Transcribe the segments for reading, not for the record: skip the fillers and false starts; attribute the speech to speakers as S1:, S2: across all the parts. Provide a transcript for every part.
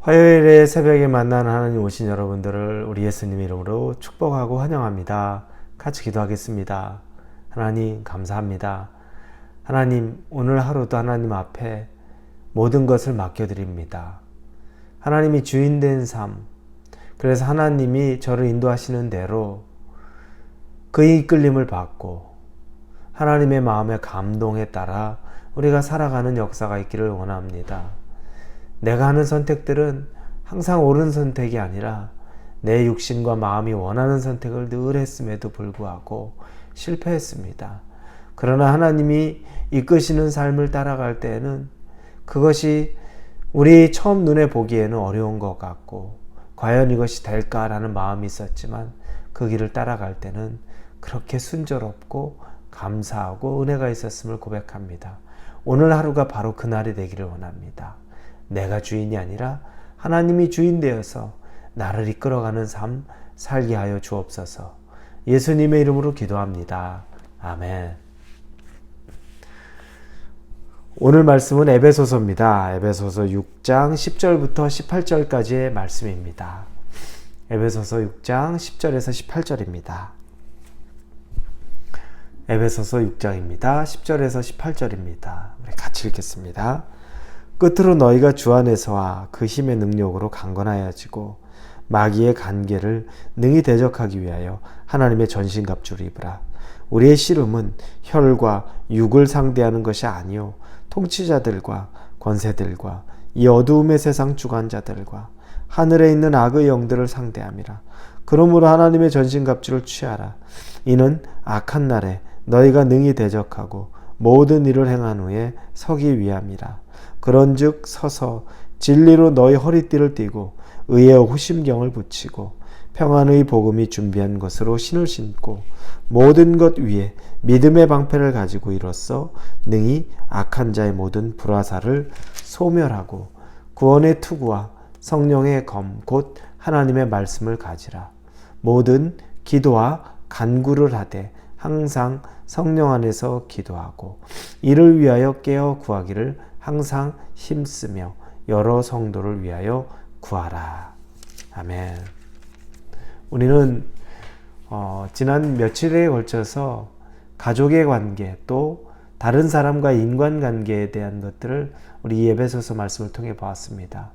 S1: 화요일에 새벽에 만나는 하나님 오신 여러분들을 우리 예수님 이름으로 축복하고 환영합니다. 같이 기도하겠습니다. 하나님 감사합니다. 하나님 오늘 하루도 하나님 앞에 모든 것을 맡겨드립니다. 하나님이 주인된 삶, 그래서 하나님이 저를 인도하시는 대로 그 이끌림을 받고 하나님의 마음의 감동에 따라 우리가 살아가는 역사가 있기를 원합니다. 내가 하는 선택들은 항상 옳은 선택이 아니라 내 육신과 마음이 원하는 선택을 늘 했음에도 불구하고 실패했습니다. 그러나 하나님이 이끄시는 삶을 따라갈 때에는 그것이 우리 처음 눈에 보기에는 어려운 것 같고 과연 이것이 될까라는 마음이 있었지만 그 길을 따라갈 때는 그렇게 순조롭고 감사하고 은혜가 있었음을 고백합니다. 오늘 하루가 바로 그날이 되기를 원합니다. 내가 주인이 아니라 하나님이 주인 되어서 나를 이끌어가는 삶 살게 하여 주옵소서. 예수님의 이름으로 기도합니다. 아멘. 오늘 말씀은 에베소서입니다. 에베소서 6장 10절부터 18절까지의 말씀입니다. 에베소서 6장 10절에서 18절입니다. 에베소서 6장입니다. 10절에서 18절입니다. 우리 같이 읽겠습니다. 끝으로 너희가 주 안에서와 그 힘의 능력으로 강건하여지고 마귀의 간계를 능히 대적하기 위하여 하나님의 전신갑주를 입으라. 우리의 씨름은 혈과 육을 상대하는 것이 아니요 통치자들과 권세들과 이 어두움의 세상 주관자들과 하늘에 있는 악의 영들을 상대함이라. 그러므로 하나님의 전신갑주를 취하라. 이는 악한 날에 너희가 능히 대적하고 모든 일을 행한 후에 서기 위함이라. 그런즉 서서 진리로 너희 허리띠를 띠고 의의 호심경을 붙이고 평안의 복음이 준비한 것으로 신을 신고 모든 것 위에 믿음의 방패를 가지고 이로써 능히 악한 자의 모든 불화살을 소멸하고 구원의 투구와 성령의 검 곧 하나님의 말씀을 가지라. 모든 기도와 간구를 하되 항상 성령 안에서 기도하고 이를 위하여 깨어 구하기를 항상 힘쓰며 여러 성도를 위하여 구하라. 아멘. 우리는 지난 며칠에 걸쳐서 가족의 관계 또 다른 사람과의 인간관계에 대한 것들을 우리 에베소서 말씀을 통해 보았습니다.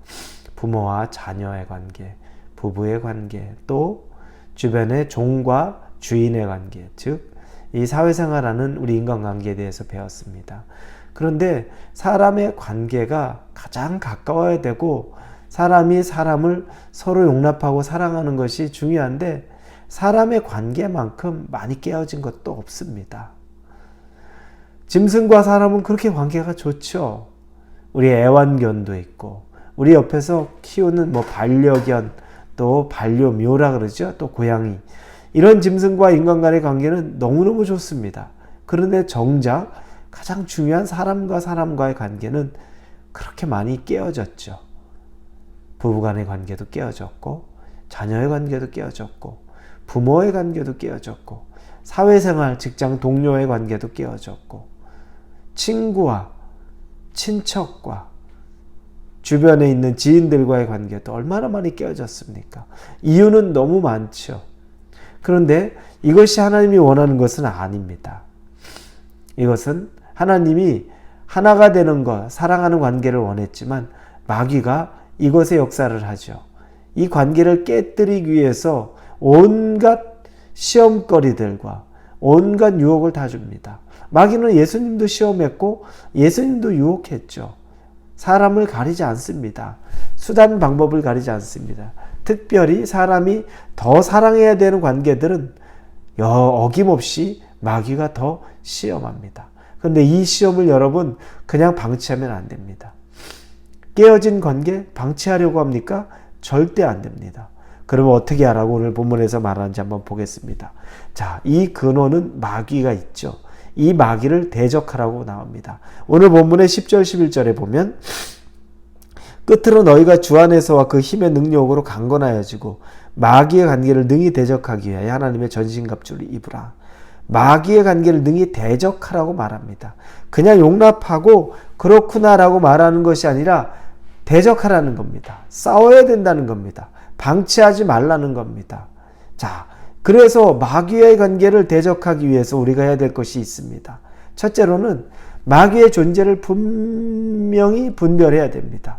S1: 부모와 자녀의 관계, 부부의 관계, 또 주변의 종과 주인의 관계, 즉 이 사회생활하는 우리 인간관계에 대해서 배웠습니다. 그런데 사람의 관계가 가장 가까워야 되고 사람이 사람을 서로 용납하고 사랑하는 것이 중요한데 사람의 관계만큼 많이 깨어진 것도 없습니다. 짐승과 사람은 그렇게 관계가 좋죠. 우리 애완견도 있고 우리 옆에서 키우는 반려견 또 반려묘라 그러죠. 또 고양이 이런 짐승과 인간 간의 관계는 너무너무 좋습니다. 그런데 정작 가장 중요한 사람과 사람과의 관계는 그렇게 많이 깨어졌죠. 부부간의 관계도 깨어졌고 자녀의 관계도 깨어졌고 부모의 관계도 깨어졌고 사회생활, 직장 동료의 관계도 깨어졌고 친구와 친척과 주변에 있는 지인들과의 관계도 얼마나 많이 깨어졌습니까? 이유는 너무 많죠. 그런데 이것이 하나님이 원하는 것은 아닙니다. 이것은 하나님이 하나가 되는 것, 사랑하는 관계를 원했지만 마귀가 이것의 역사를 하죠. 이 관계를 깨뜨리기 위해서 온갖 시험거리들과 온갖 유혹을 다 줍니다. 마귀는 예수님도 시험했고 예수님도 유혹했죠. 사람을 가리지 않습니다. 수단 방법을 가리지 않습니다. 특별히 사람이 더 사랑해야 되는 관계들은 어김없이 마귀가 더 시험합니다. 그런데 이 시험을 여러분 그냥 방치하면 안 됩니다. 깨어진 관계 방치하려고 합니까? 절대 안 됩니다. 그러면 어떻게 하라고 오늘 본문에서 말하는지 한번 보겠습니다. 자, 이 근원은 마귀가 있죠. 이 마귀를 대적하라고 나옵니다. 오늘 본문의 10절 11절에 보면 끝으로 너희가 주 안에서와 그 힘의 능력으로 강건하여지고 마귀의 관계를 능히 대적하기 위하여 하나님의 전신갑주를 입으라. 마귀의 관계를 능히 대적하라고 말합니다. 그냥 용납하고 그렇구나라고 말하는 것이 아니라 대적하라는 겁니다. 싸워야 된다는 겁니다. 방치하지 말라는 겁니다. 자, 그래서 마귀의 관계를 대적하기 위해서 우리가 해야 될 것이 있습니다. 첫째로는 마귀의 존재를 분명히 분별해야 됩니다.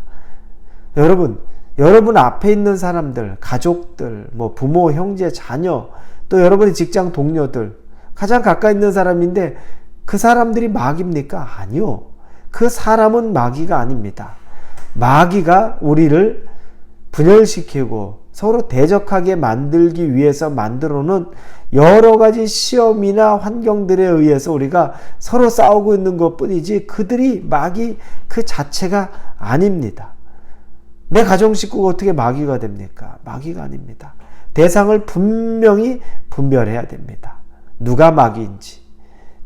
S1: 여러분 앞에 있는 사람들, 가족들, 부모, 형제, 자녀, 또 여러분의 직장 동료들, 가장 가까이 있는 사람인데 그 사람들이 마귀입니까? 아니요. 그 사람은 마귀가 아닙니다. 마귀가 우리를 분열시키고 서로 대적하게 만들기 위해서 만들어 놓은 여러 가지 시험이나 환경들에 의해서 우리가 서로 싸우고 있는 것 뿐이지 그들이 마귀 그 자체가 아닙니다. 내 가정 식구가 어떻게 마귀가 됩니까? 마귀가 아닙니다. 대상을 분명히 분별해야 됩니다. 누가 마귀인지.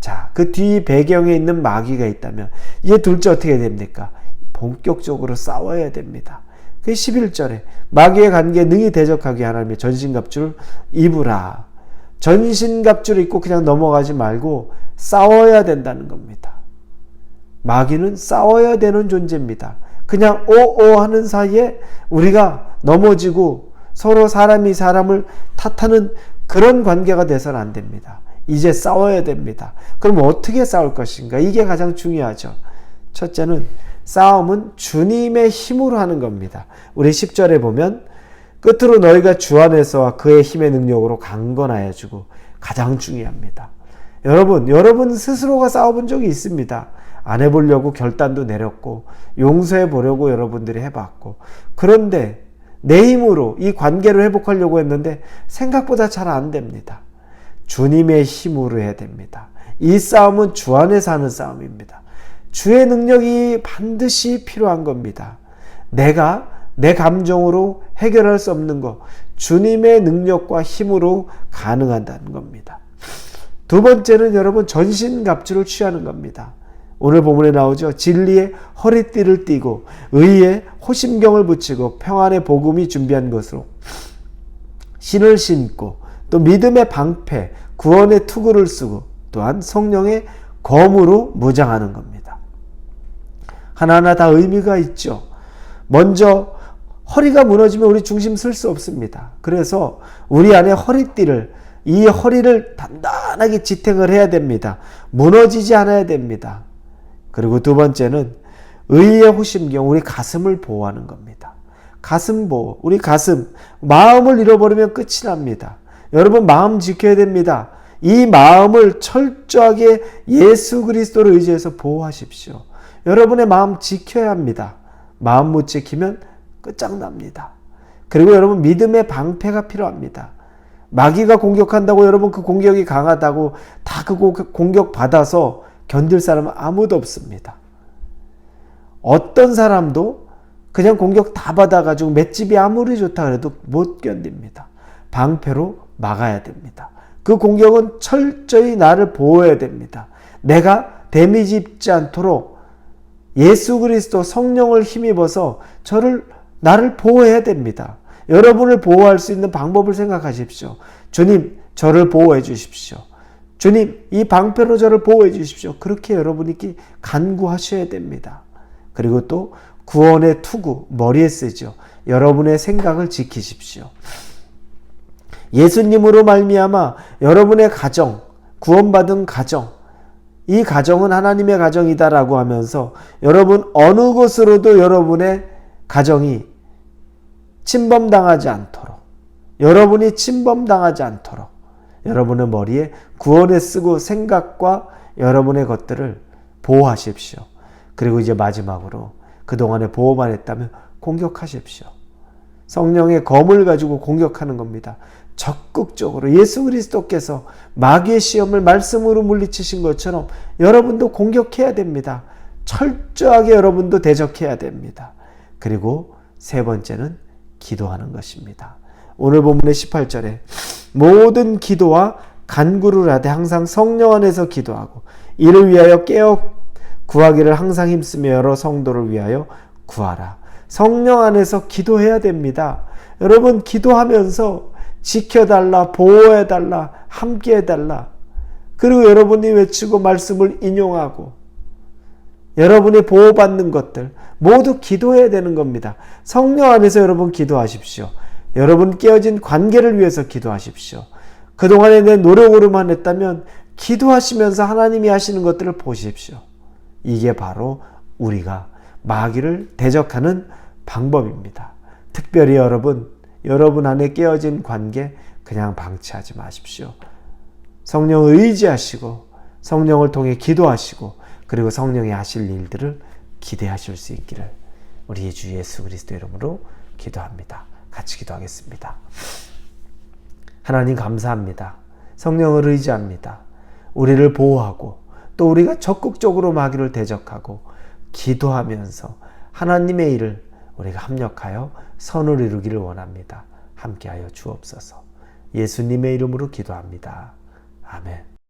S1: 자, 그 뒤 배경에 있는 마귀가 있다면 이제 둘째 어떻게 됩니까? 본격적으로 싸워야 됩니다. 그 11절에 마귀의 관계에 능히 대적하게 하나님의 전신갑주를 입으라. 전신갑주를 입고 그냥 넘어가지 말고 싸워야 된다는 겁니다. 마귀는 싸워야 되는 존재입니다. 그냥 오오 하는 사이에 우리가 넘어지고 서로 사람이 사람을 탓하는 그런 관계가 돼서는 안 됩니다. 이제 싸워야 됩니다. 그럼 어떻게 싸울 것인가? 이게 가장 중요하죠. 첫째는 싸움은 주님의 힘으로 하는 겁니다. 우리 10절에 보면 끝으로 너희가 주 안에서와 그의 힘의 능력으로 강건하여 주고 가장 중요합니다. 여러분 스스로가 싸워본 적이 있습니다. 안 해보려고 결단도 내렸고 용서해 보려고 여러분들이 해봤고 그런데 내 힘으로 이 관계를 회복하려고 했는데 생각보다 잘 안 됩니다. 주님의 힘으로 해야 됩니다. 이 싸움은 주 안에서 하는 싸움입니다. 주의 능력이 반드시 필요한 겁니다. 내가 내 감정으로 해결할 수 없는 것, 주님의 능력과 힘으로 가능하다는 겁니다. 두 번째는 여러분 전신갑주를 취하는 겁니다. 오늘 본문에 나오죠. 진리의 허리띠를 띠고 의의 호심경을 붙이고 평안의 복음이 준비한 것으로 신을 신고 또 믿음의 방패, 구원의 투구를 쓰고 또한 성령의 검으로 무장하는 겁니다. 하나하나 다 의미가 있죠. 먼저 허리가 무너지면 우리 중심 쓸 수 없습니다. 그래서 우리 안에 이 허리를 단단하게 지탱을 해야 됩니다. 무너지지 않아야 됩니다. 그리고 두 번째는 의의 호심경, 우리 가슴을 보호하는 겁니다. 가슴 보호, 우리 가슴, 마음을 잃어버리면 끝이 납니다. 여러분 마음 지켜야 됩니다. 이 마음을 철저하게 예수 그리스도를 의지해서 보호하십시오. 여러분의 마음 지켜야 합니다. 마음 못 지키면 끝장납니다. 그리고 여러분 믿음의 방패가 필요합니다. 마귀가 공격한다고 여러분 그 공격이 강하다고 다 그 공격 받아서 견딜 사람은 아무도 없습니다. 어떤 사람도 그냥 공격 다 받아가지고 맷집이 아무리 좋다 그래도 못 견딥니다. 방패로 막아야 됩니다. 그 공격은 철저히 나를 보호해야 됩니다. 내가 데미지 입지 않도록 예수 그리스도 성령을 힘입어서 나를 보호해야 됩니다. 여러분을 보호할 수 있는 방법을 생각하십시오. 주님, 저를 보호해 주십시오. 주님, 이 방패로 저를 보호해 주십시오. 그렇게 여러분이 간구하셔야 됩니다. 그리고 또 구원의 투구, 머리에 쓰죠. 여러분의 생각을 지키십시오. 예수님으로 말미암아 여러분의 가정, 구원받은 가정, 이 가정은 하나님의 가정이다라고 하면서 여러분 어느 곳으로도 여러분의 가정이 침범당하지 않도록, 여러분이 침범당하지 않도록 여러분의 머리에 구원에 쓰고 생각과 여러분의 것들을 보호하십시오. 그리고 이제 마지막으로 그동안에 보호만 했다면 공격하십시오. 성령의 검을 가지고 공격하는 겁니다. 적극적으로 예수 그리스도께서 마귀의 시험을 말씀으로 물리치신 것처럼 여러분도 공격해야 됩니다. 철저하게 여러분도 대적해야 됩니다. 그리고 세 번째는 기도하는 것입니다. 오늘 본문의 18절에 모든 기도와 간구를 하되 항상 성령 안에서 기도하고 이를 위하여 깨어 구하기를 항상 힘쓰며 여러 성도를 위하여 구하라. 성령 안에서 기도해야 됩니다. 여러분 기도하면서 지켜달라, 보호해달라, 함께해달라. 그리고 여러분이 외치고 말씀을 인용하고 여러분이 보호받는 것들 모두 기도해야 되는 겁니다. 성령 안에서 여러분 기도하십시오. 여러분 깨어진 관계를 위해서 기도하십시오. 그동안에 내 노력으로만 했다면 기도하시면서 하나님이 하시는 것들을 보십시오. 이게 바로 우리가 마귀를 대적하는 방법입니다. 특별히 여러분 안에 깨어진 관계 그냥 방치하지 마십시오. 성령을 의지하시고 성령을 통해 기도하시고 그리고 성령이 하실 일들을 기대하실 수 있기를 우리 주 예수 그리스도 이름으로 기도합니다. 같이 기도하겠습니다. 하나님 감사합니다. 성령을 의지합니다. 우리를 보호하고 또 우리가 적극적으로 마귀를 대적하고 기도하면서 하나님의 일을 우리가 합력하여 선을 이루기를 원합니다. 함께하여 주옵소서. 예수님의 이름으로 기도합니다. 아멘.